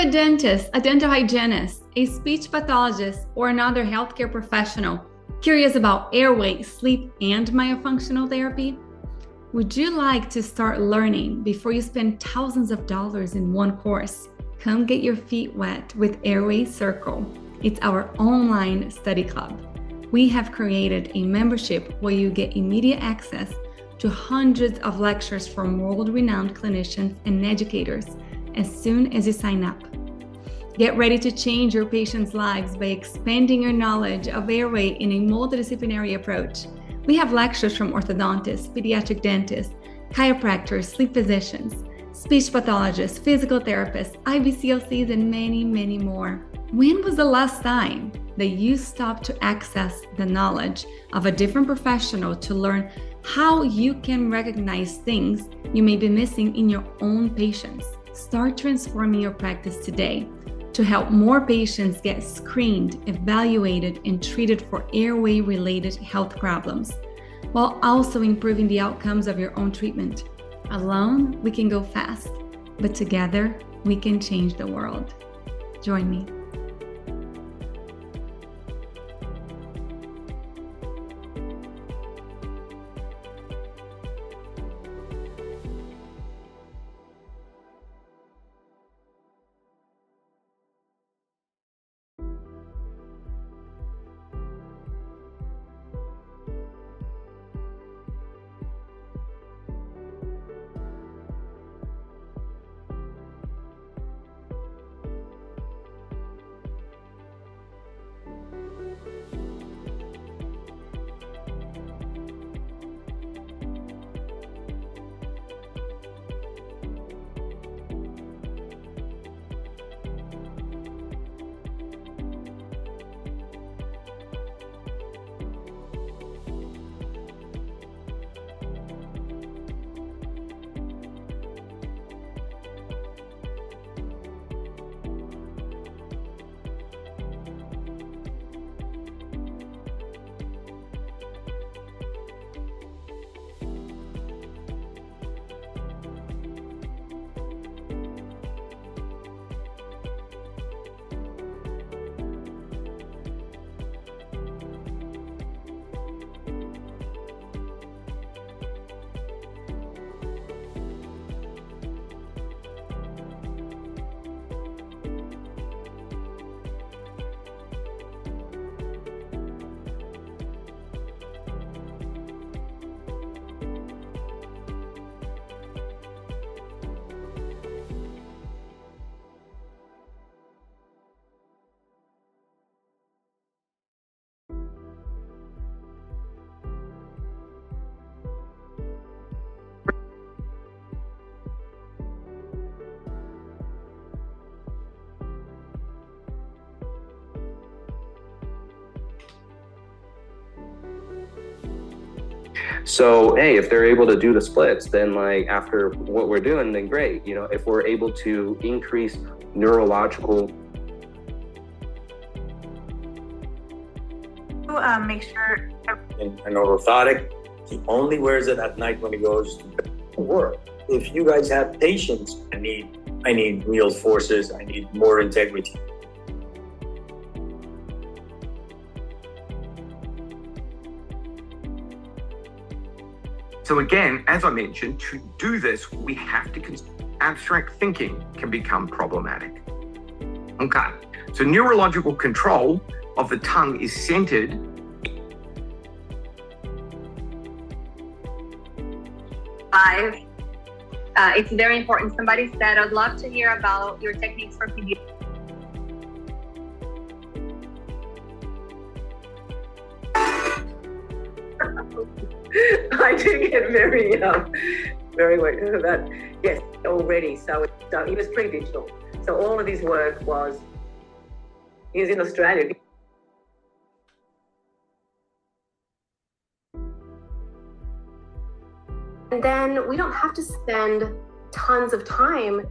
you a dentist, a dental hygienist, a speech pathologist, or another healthcare professional curious about airway, sleep, and myofunctional therapy? Would you like to start learning before you spend thousands of dollars in one course? Come get your feet wet with Airway Circle. It's our online study club. We have created a membership where you get immediate access to hundreds of lectures from world-renowned clinicians and educators as soon as you sign up. Get ready to change your patients' lives by expanding your knowledge of airway in a multidisciplinary approach. We have lectures from orthodontists, pediatric dentists, chiropractors, sleep physicians, speech pathologists, physical therapists, IBCLCs, and many, many more. When was the last time that you stopped to access the knowledge of a different professional to learn how you can recognize things you may be missing in your own patients? Start transforming your practice today to help more patients get screened, evaluated, and treated for airway-related health problems, while also improving the outcomes of your own treatment. Alone, we can go fast, but together, we can change the world. Join me. So, hey, if they're able to do the splits, then like after what we're doing, then great. You know, if we're able to increase neurological. Make sure. An orthotic, he only wears it at night when he goes to work. If you guys have patience, I need real forces, I need more integrity. So again, as I mentioned, to do this, we have to abstract thinking can become problematic. Okay, so neurological control of the tongue is centered. It's very important. Somebody said, I'd love to hear about your techniques for pediatrics. I do get very that, yes, already. So he was pretty digital. So all of his work he was in Australia. And then we don't have to spend tons of time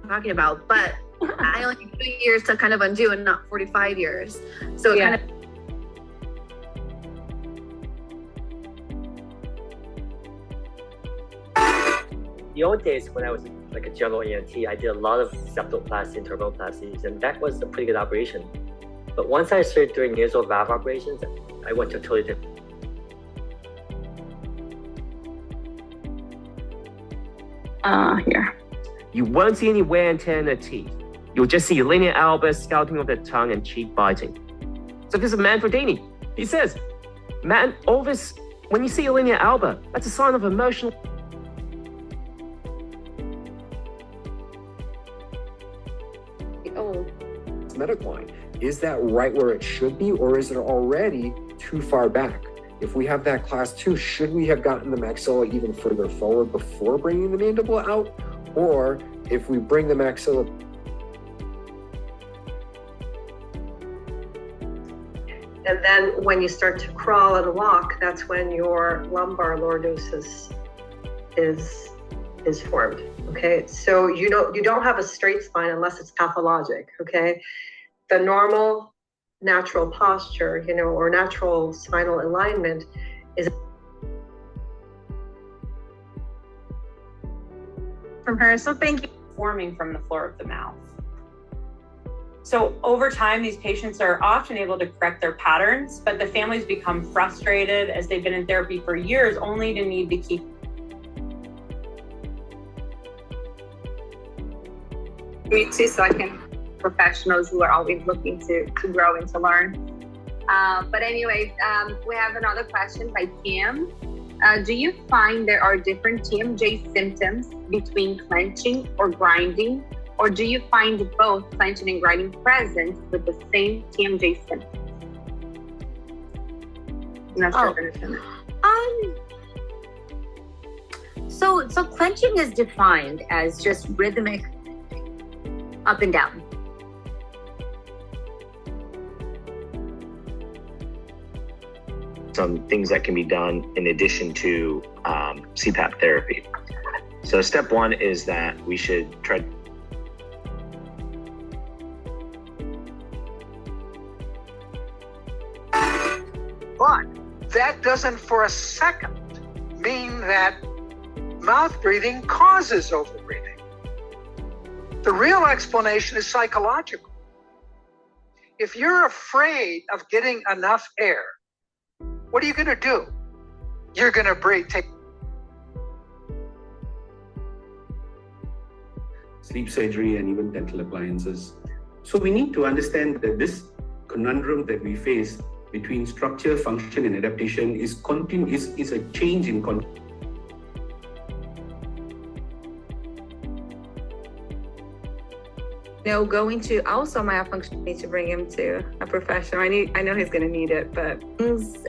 talking about, but I only need 2 years to kind of undo and not 45 years. So Yeah. kind of the old days when I was like a general ENT, I did a lot of septoplasty and turboplasties, and that was a pretty good operation. But once I started doing nasal valve operations, I went to a totally different. Here. You won't see any wear and tear in the teeth. You'll just see linear alba, scalping of the tongue, and cheek biting. So this is Manfredini. He says, man, all this, when you see a linear alba, that's a sign of emotional. Oh. Medical line. Is that right where it should be, or is it already too far back? If we have that class 2, should we have gotten the maxilla even further forward before bringing the mandible out? Or if we bring the maxilla... And then when you start to crawl and walk, that's when your lumbar lordosis is formed, okay? So you don't have a straight spine unless it's pathologic, okay? The normal natural posture, or natural spinal alignment is from her. So thank you. Forming from the floor of the mouth. So over time, these patients are often able to correct their patterns, but the families become frustrated as they've been in therapy for years, only to need to keep. We need 2 second professionals who are always looking to grow and to learn. But anyways, we have another question by Kim. Do you find there are different TMJ symptoms between clenching or grinding, or do you find both clenching and grinding present with the same TMJ symptoms? I'm not sure if I understand that. So clenching is defined as just rhythmic up and down. Some things that can be done in addition to CPAP therapy. So step 1 is that we should try. But that doesn't for a second mean that mouth breathing causes overbreathing. The real explanation is psychological. If you're afraid of getting enough air, what are you going to do? You're going to breathe. Sleep surgery and even dental appliances. So we need to understand that this conundrum that we face between structure, function, and adaptation is a change in context. Going to also myofunction, need to bring him to a professional. I know he's going to need it, but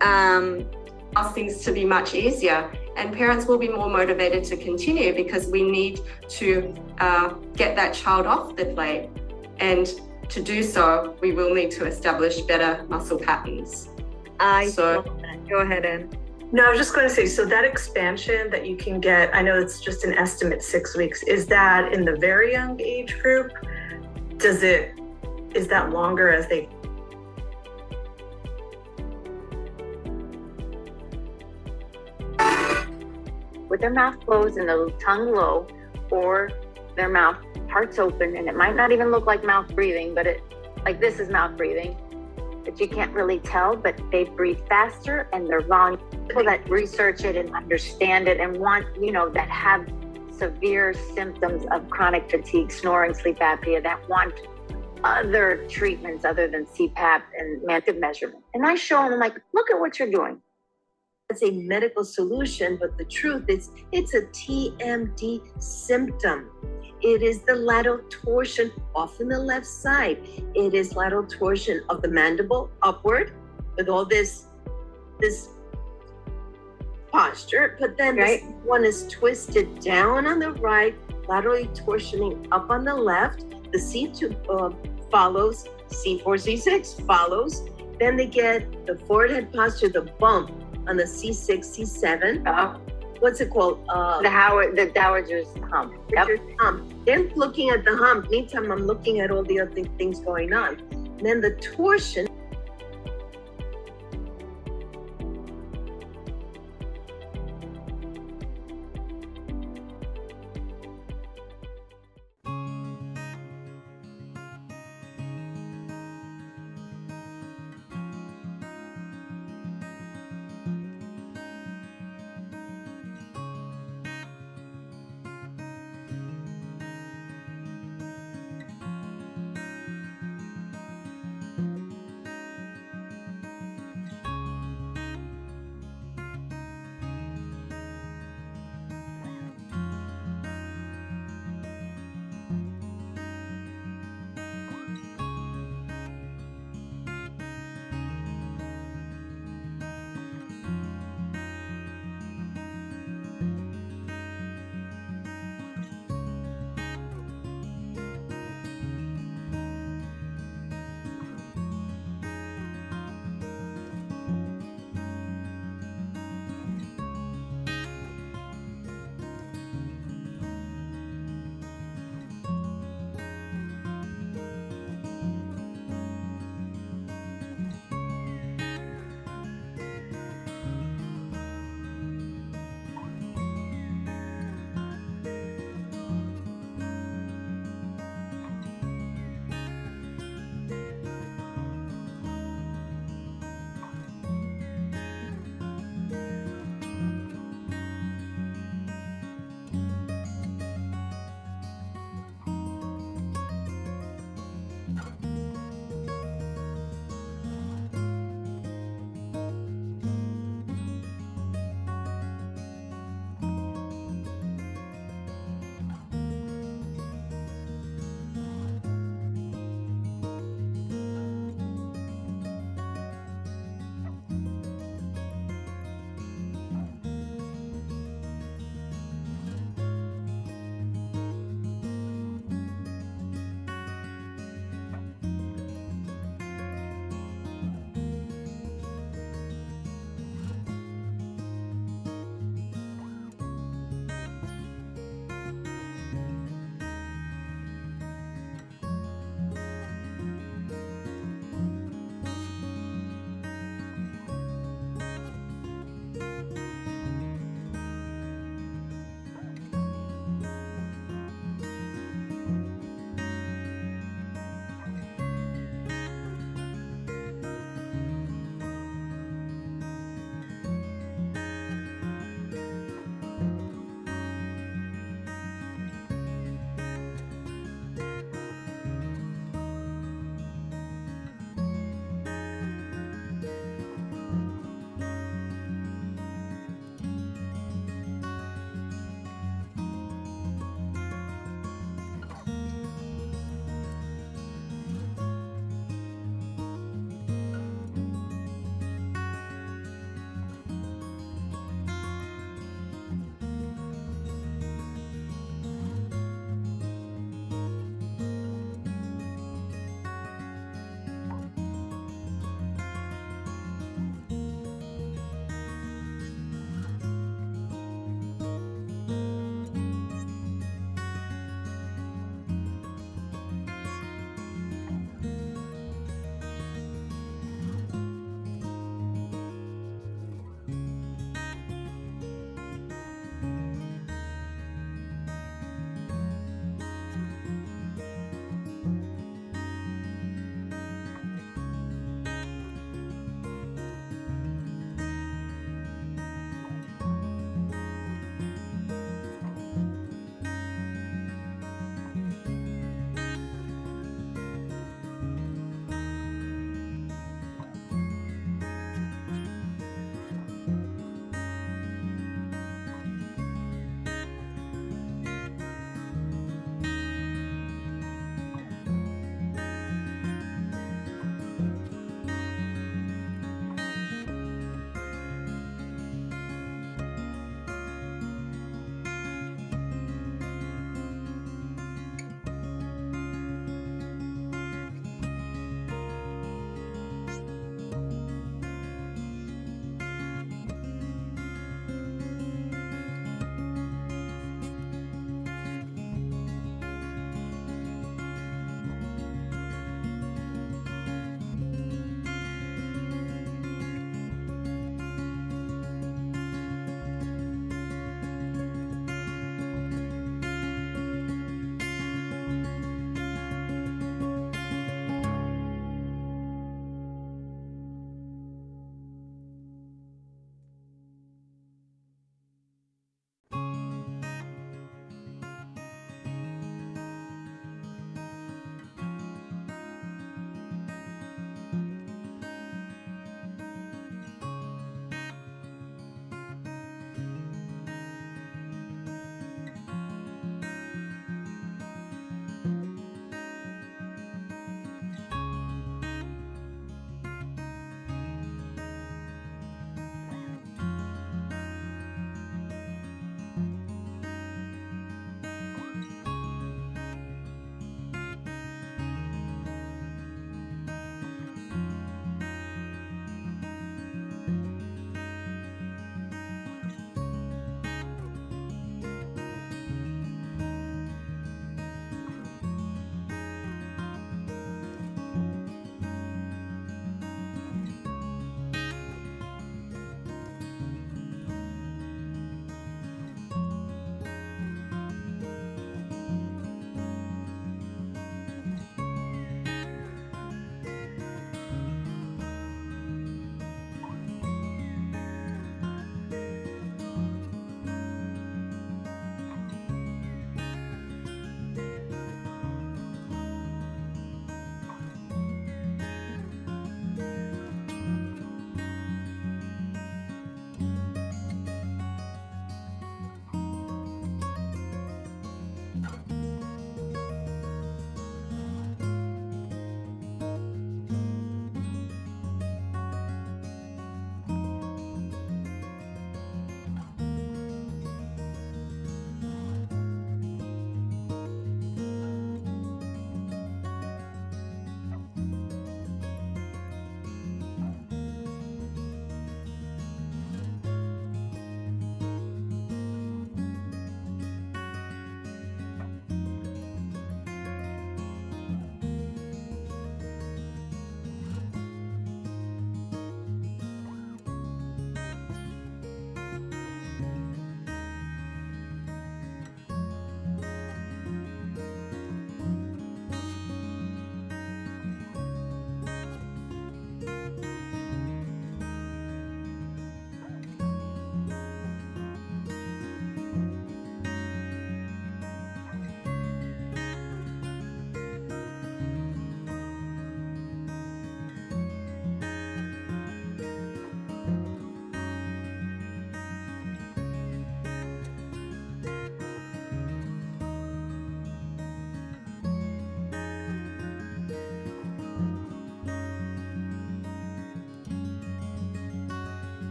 ask things to be much easier, and parents will be more motivated to continue because we need to get that child off the plate, and to do so, we will need to establish better muscle patterns. Go ahead, Ann. No, I was just going to say, so that expansion that you can get, I know it's just an estimate 6 weeks, is that in the very young age group? Is that longer as they? With their mouth closed and the tongue low, or their mouth parts open, and it might not even look like mouth breathing, but like this is mouth breathing, but you can't really tell, but they breathe faster and their volume. People that research it and understand it and want, that have severe symptoms of chronic fatigue, snoring, sleep apnea, that want other treatments other than CPAP and massive measurement. And I show them, I'm like, look at what you're doing. It's a medical solution, but the truth is it's a TMD symptom. It is the lateral torsion off on the left side. It is lateral torsion of the mandible upward with all this posture, but then this one is twisted down on the right, laterally torsioning up on the left. The C2 follows, C4, C6 follows. Then they get the forehead posture, the bump on the C6, C7. What's it called? The dowager's hump. Hump. Then looking at the hump, meantime I'm looking at all the other things going on. And then the torsion.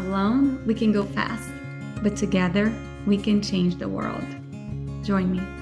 Alone, we can go fast, but together, we can change the world. Join me.